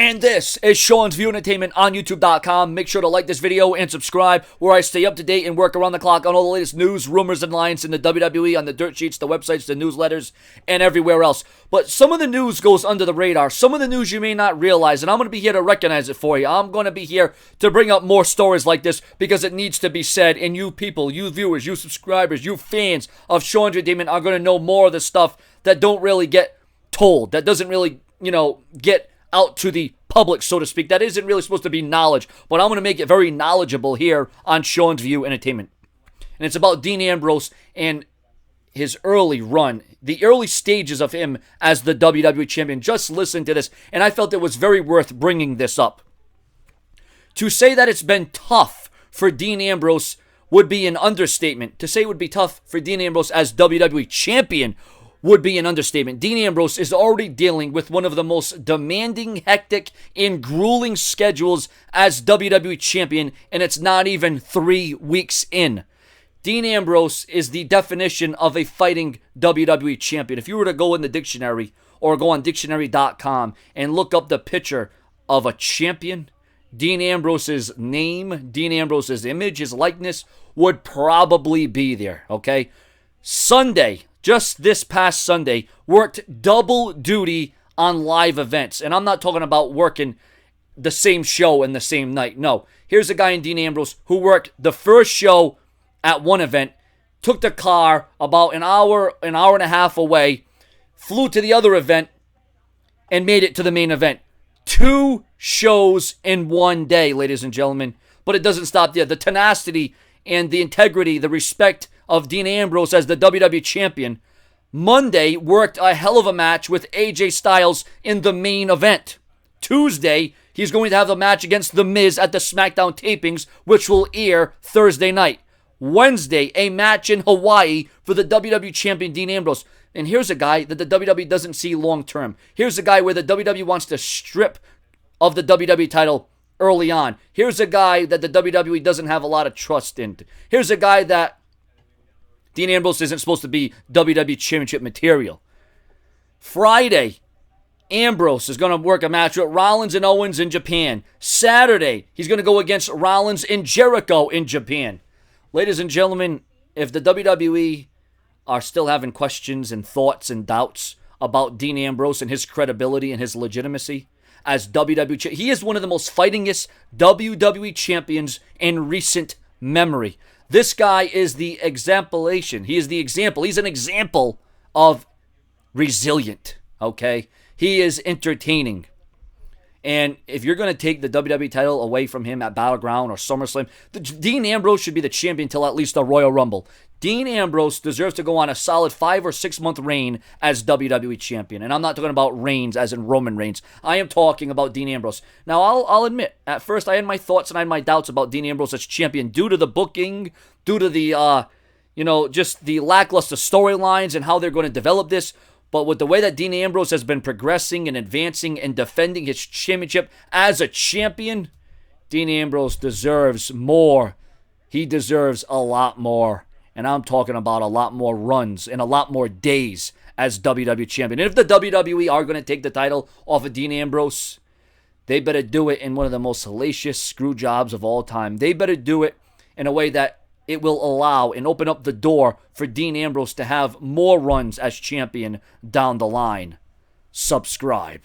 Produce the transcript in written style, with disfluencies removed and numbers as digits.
And this is Sean's View Entertainment on YouTube.com. Make sure to like this video and subscribe, where I stay up to date and work around the clock on all the latest news, rumors, and lines in the WWE, on the dirt sheets, the websites, the newsletters, and everywhere else. But some of the news goes under the radar. Some of the news you may not realize, and I'm going to be here to recognize it for you. I'm going to be here to bring up more stories like this because it needs to be said. And you people, you viewers, you subscribers, you fans of Sean's Entertainment are going to know more of the stuff that don't really get told, that doesn't really, get out to the public, so to speak. That isn't really supposed to be knowledge, but I'm going to make it very knowledgeable here on Sean's View Entertainment. And it's about Dean Ambrose and his early run, the early stages of him as the WWE Champion. Just listen to this, and I felt it was very worth bringing this up. To say that it's been tough for Dean Ambrose would be an understatement. To say it would be tough for Dean Ambrose as WWE Champion would be an understatement. Dean Ambrose is already dealing with one of the most demanding, hectic, and grueling schedules as WWE Champion, and it's not even 3 weeks in. Dean Ambrose is the definition of a fighting WWE Champion. If you were to go in the dictionary or go on dictionary.com and look up the picture of a champion, Dean Ambrose's name, Dean Ambrose's image, his likeness would probably be there, okay? Sunday, just this past Sunday, worked double duty on live events. And I'm not talking about working the same show in the same night. No. Here's a guy in Dean Ambrose who worked the first show at one event, took the car about an hour and a half away, flew to the other event, and made it to the main event. 2 shows in one day, ladies and gentlemen. But it doesn't stop there. The tenacity and the integrity, the respect of Dean Ambrose as the WWE Champion. Monday worked a hell of a match with AJ Styles in the main event. Tuesday, he's going to have a match against The Miz at the SmackDown tapings, which will air Thursday night. Wednesday, a match in Hawaii for the WWE Champion Dean Ambrose. And here's a guy that the WWE doesn't see long term. Here's a guy where the WWE wants to strip of the WWE title early on. Here's a guy that the WWE doesn't have a lot of trust in. Here's a guy that Dean Ambrose isn't supposed to be WWE Championship material. Friday, Ambrose is going to work a match with Rollins and Owens in Japan. Saturday, he's going to go against Rollins and Jericho in Japan. Ladies and gentlemen, if the WWE are still having questions and thoughts and doubts about Dean Ambrose and his credibility and his legitimacy as WWE Champion, he is one of the most fightingest WWE champions in recent memory. This guy is the exemplation. He is the example. He's an example of resilient, okay? He is entertaining. And if you're going to take the WWE title away from him at Battleground or SummerSlam, Dean Ambrose should be the champion till at least the Royal Rumble. Dean Ambrose deserves to go on a solid 5 or 6 month reign as WWE Champion. And I'm not talking about reigns as in Roman Reigns. I am talking about Dean Ambrose. Now, I'll admit, at first I had my thoughts and I had my doubts about Dean Ambrose as champion due to the booking, due to the, just the lackluster storylines and how they're going to develop this. But with the way that Dean Ambrose has been progressing and advancing and defending his championship as a champion, Dean Ambrose deserves more. He deserves a lot more. And I'm talking about a lot more runs and a lot more days as WWE Champion. And if the WWE are going to take the title off of Dean Ambrose, they better do it in one of the most hellacious screw jobs of all time. They better do it in a way that it will allow and open up the door for Dean Ambrose to have more runs as champion down the line. Subscribe.